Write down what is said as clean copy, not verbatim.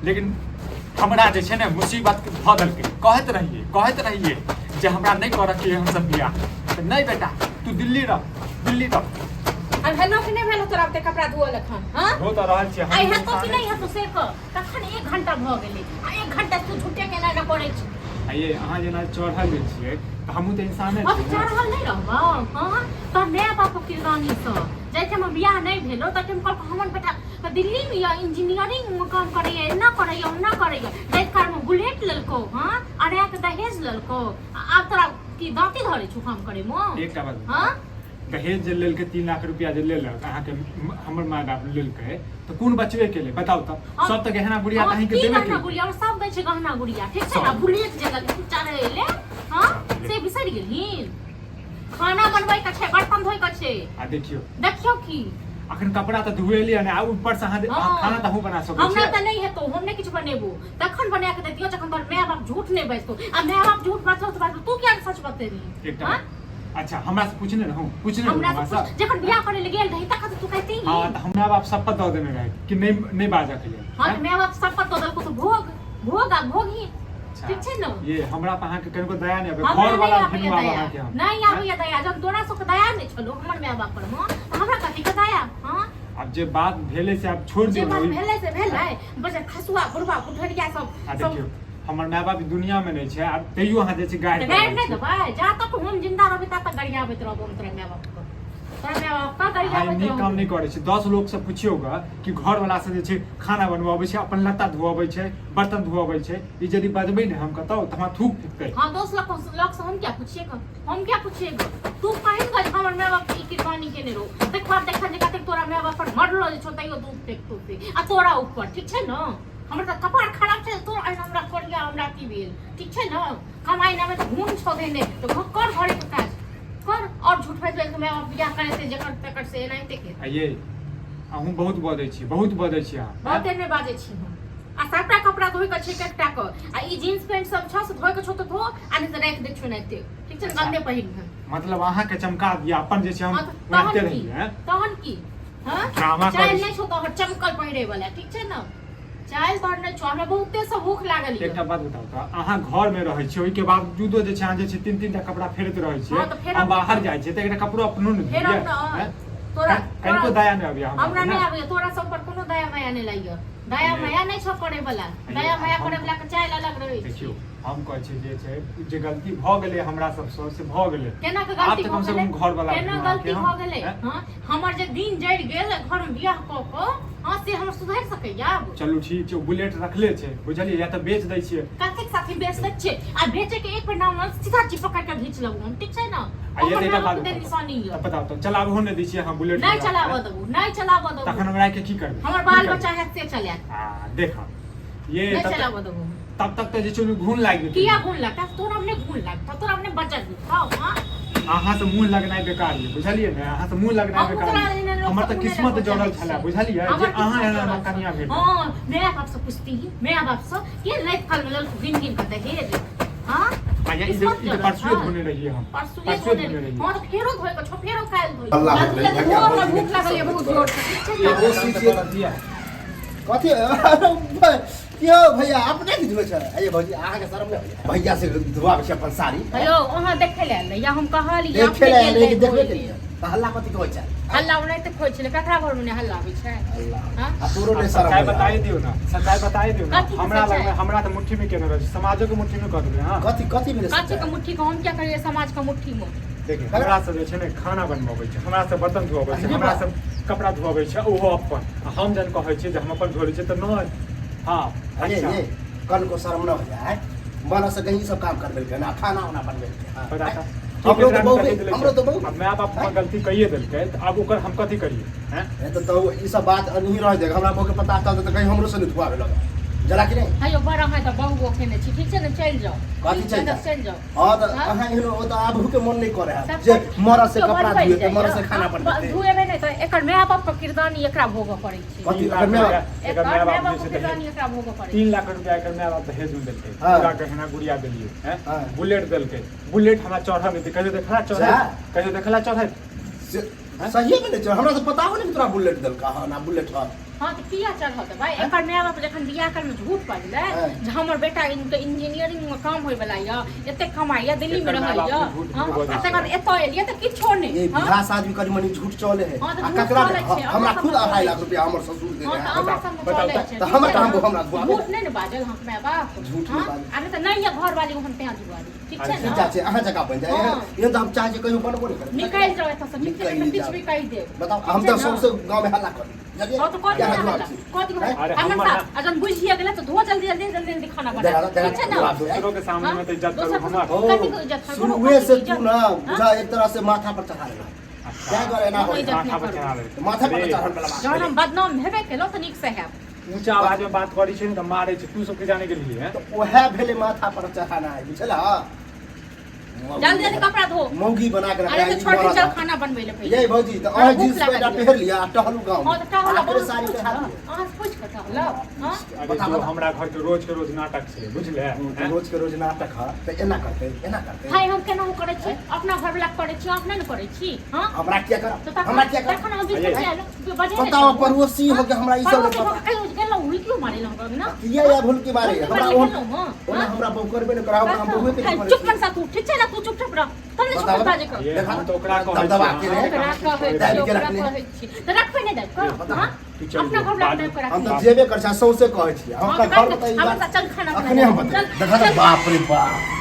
लेकिन हमरा जे छै ने मुसीबत धऽ देलकै। कहैत रहिए जे हमरा नहीं करऽ के हम सब बियाह तऽ नहीं बेटा तू दिल्ली रह अब हेलो कि नहीं भेलो तोरा ते कपड़ा धोअल एखन हां हो त रहल छी आई है तो कि नहीं है तो से तखन 1 घंटा भ गेलै आ 1 घंटा तू झूठे केना न पड़ै छै। आइए अहाँ जेना चढ़ल छियै तऽ हमहूँ तऽ इंसाने अब चढ़ल नहीं रहबौ हां त माय बाप के रानी स जैसे हम बियाह नहीं भेलो त तुम कल हमर बेटा दिल्ली में या इंजीनियरिंग में काम करैया एना करैया दैत कार में बुलेट ललको हां अरे के दहेज ललको आब तोरा की दांती धरे छु काम करे मो एकटा बात हां दहेज जे लेलकै 3 लाख रुपया जे लेलक अहाँके हमर माय बाप लेलकै तऽ कोन बचबे केले बताउ तऽ सब तऽ गहना गुड़िया अहीं के देबे गहना गुड़िया और सब दै छै गहना गुड़िया ठीक छै ना बुलेट जे लग चाहे ले हां से बिसरि गेली खाना बनबै के छै बर्तन धोइ के छै आ देखियो की अखन कपड़ा तऽ धुएली ने आ ऊपर से खाना तऽ बना सकै छी हमरा तऽ नहीं हेतौ हम नहीं किछ बनेबो तखन बना के दैतियो जखन तोर माय बाप झूठ नहीं बजतो आ माय बाप झूठ बजतो तऽ तू क्या सच बतेली हां अच्छा हमरा से पूछने हमरा से जखन बियाह करे ले गेल रही तखन तू कहती हां त हमरा बाप शपथ दऽ देने रहे कि नहीं बाजा के लिए हां माय बाप शपथ दऽ देलको तो भोग ही ठीक छै न ये हमरा पे अहाँ के कनको दया नहीं आबे घर वाला फिल्म वाला के हम नहीं आबे दया जब तोरा सब दया नहीं छलो हमर माय बाप पर हां हमरा कथि के दया हां अब जे बात भेले से आप छोड़ दियौ जे बात भेले से भेलै बस खसुआ बुढ़वा कुठरिया सब देखियो हमर माय बाप दुनिया में नहीं छै आ तैयो अहाँ जे छै गाय नहीं देबै जा तक हम जिंदा रहबै ता तक गरियाबैत रहबो हम तोरा माय बाप को तोरा माय बाप का गरियाबैत रहबो काम नहीं करे छै 10 लोग से पूछियोगा कि घर वाला से जे छै खाना बनवाबै छै अपन लत्ता धोवाबै छै बर्तन धोवाबै छै ई यदि बजबै ने हम कहतौ त हमरा थूक फेंकतै हां 10 लोग से हम क्या पूछिएगा तू कहीं गज हमर माय बाप की किरबानी केने रो देखा जे खातिर तोरा माय बाप पर मरलो जे छो तैयो दूध फेंकतो से आ तोरा ऊपर ठीक छै न हमरा त कपार खराब छै तो हमरा करिया हमरा की भेल ठीक छै न कमाई ना में तो घूम छो देने तो कर घरे के काज कर और झूठ फैस ले मैं बियाह करे से जकर तकर से नहीं ते के आइए अहूँ बहुत बजै छी अहाँ बहुत ने बाजै छी हम आ सबटा कपड़ा धोइ के छै एकटा क आ ई जींस पैंट सब छ से धोइ के छो तो धो आ नहीं तो राख दे छु नहीं ठीक छै गंदे पहिन मतलब अहाँ के चमका दिया अपन जे छै हम रहते रही हैं तहन की हां चाहे नहीं छो तो चमकल पहिरे वाला ठीक छै न चाय करने छ हमरा बहुते सब भूख लागल एकटा बात बताउ त अहाँ घर में रहै छी ओइ के बावजूदो जे छै अहाँ जे छै 3-3 टा कपड़ा फेरत रहै छी हम बाहर जाइ छी त एकटा कपड़ो अपनो न दिए तोरा कनको दया नै आबिया हमरा नै आबिया तोरा सब पर कोनो दया माया नै लागियो दया माया नै छ करे वाला दया माया करे वाला के चाय अलग रहै देखियो हम कहै छी जे छै जे गलती भ गेलै हमरा सब से भ गेलै केना के गलती कम से कम घर वाला केना गलती भ गेलै हां हमर जे दिन जड़ गेल घर में बियाह क क हां से हम सुधार सकैया चलू ठीक छै बुलेट रखले छै बुझलिए या त बेच दै छियै कतेक साथी बेच दै छै आ बेचे के एक परिणाम सीधा चिपक के घीच लऊ हम ठीक छै न आ ये देखा बात निशानी है बताओ तो चलाबो नै दै छियै हम बुलेट नहीं चलाबो दबू तखन हमरा के की करबै हमर बाल बच्चा हेते चले देखा ये नहीं चलाबो दबू तब तक तो जे छै घून लाग गेल किया घून लागता तोरा हमने घून लागता तोरा हमने बचत खाओ हां अहाँ से मुंह लगनाइ बेकार है बुझलिए ने अहाँ से मुंह लगनाइ बेकार है हमर त किस्मत जड़ल छला बुझलिए जे अहाँ एना कनिया भेट हां मेरा बाप से पूछती ही मेरा बाप से ये लाइफ काल में गिन गिन के दहेज हां आया इधर परसुए धोने रहिए हम परसुए धोने रहिए हां तो फेरो धोए को फेरो काल धोए अल्लाह भूख लागल है बहुत जोर से कथि क्यों भैया अपने की धुए छ अये भौजी आहा के शर्म नै भैया से धुआ छै अपन साड़ी हेलो वहां देखे ले या हम कहली देखे ले देखबे के लिए हल्ला कथि कहै छै हल्ला उनै त खोइ छै ककरा घर में हल्ला आबै छै हां आ तोरो नै शर्म सच्चाई बताई दियो ना हमरा लग में हमरा त मुट्ठी में केने रहै समाजो के मुट्ठी में क देबै हां कथि में काचे के मुट्ठी को हम क्या करिए समाज का मुट्ठी में देखिए हमरा सब जे छै ने खाना बनबाबै छै हमरा सब बर्तन धोबै छै हमरा सब कपड़ा धोबै छै ओहो अपन हम जन कहै छै जे हम अपन धोरै छै त नै हां अच्छा ये कल को शर्म न हो जाए मन से कहीं सब काम कर देलके ना खाना वाना बनबे पता था हमरो तो बहुत अब मैं बाप गलती कहिए देलके त अब ओकर हम कथि करिए हैं तो ई सब बात नहीं रह जाएगा हमरा को के पता था तो कहीं हमरो से नहीं धुआ लगा जला कि नहीं हायो बड़ा है त बहु खेने छी ठीक छै न चल जाओ कथि चल जाओ हां त अहाँ एहनो ओ त आबहु के मन नहीं करे है जे मरा से कपड़ा धुए त मरा से खाना बनबे धुएबे नहीं त एकर माय बाप के किरदानी एकरा भोग पड़ै छै कथि एकर माय बाप के किरदानी एकरा भोग पड़ै 3 लाख रुपया एकर माय बाप दहेज में देलकै पूरा गहना गुड़िया देलिए हैं बुलेट देलकै बुलेट हमरा चढ़ा में कहियो देखला चढ़ा सही में नहीं हमरा तो पता हो नहीं तोरा बुलेट देलका हां ना बुलेट हां हां त किया चढ़त भाई एकर माय बाप जखन बियाह कर में झूठ बाजले जे हमर बेटा इनके इंजीनियरिंग में काम होय वाला य एते कमाई य दिल्ली में रहय य हां तकर एतो एलिए त किछो नै ये बियाह शादी करी मनी झूठ चले है आ ककरा हमरा खुद 2.5 लाख रुपया हमर ससुर दे रहे त हमर काम हमरा झूठ नै न बाजल हम माय बाप झूठ नहीं बाजल अरे त नै य घर वाली हम तें जुआरी ठीक छै ठीक न छै अहाँ जगह बन जाए ये तो हम चाहे कहीं बनबो नहीं करे निकाल जाओ एत से ठीक छै किछ भी कहि दे बताओ हम तो सबसे गांव में हल्ला कर हां तो कथि हमर अजन बुझिया गेला त धो जल्दी खाना बना ठीक छै न दूसरों के सामने में तो इज्जत करो हमार कथि को इज्जत करो शुरुए से तू ना बुझा एक तरह से माथा पर चढ़ा लेना क्या करे ना हो माथा पर चढ़ा ले माथा पर चढ़न वाला बात जहन हम बदनाम हेबे केलो त नीक से हैब ऊंचा आवाज में बात करी छै त मारे छै तू सब के जाने के लिए हैं तो ओहे भेले माथा पर चढ़ाना है बुझला जल्दी कपड़ा धो मौगी बना के अरे तो छोड़ चल खाना बनवे ले पहले ये भौजी तो आज जींस पैंट पहन लिया टहलू गांव हां तो टहला बहुत सारी के हाथ आज पूछ के टहला हां अरे जो हमरा घर के रोज नाटक छै बुझले रोज के रोज नाटक है तो एना करते भाई हम केना करे छी अपना घर वाला करे छी अपने न करे छी हां हमरा क्या कर हमरा क्या कर खाना अभी से बजे बताओ पड़ोसी हो के हमरा ई सब गेलो हुई क्यों मारे लंग ना किया या भूल के बारे हमरा हमरा बहु करबे न करा हम बहु पे चुप मन सा तू ठीक छै ना तू चुप रह तने छोड़ बाजे कर देखा तो ओकरा कहै दबा के तो रख पे नहीं दे हां अपना घर वाला नहीं करा हम तो जेबे कर छ सौ से कहै छी हम घर बताई हम चल खाना अखने हम बता देखा बाप रे बाप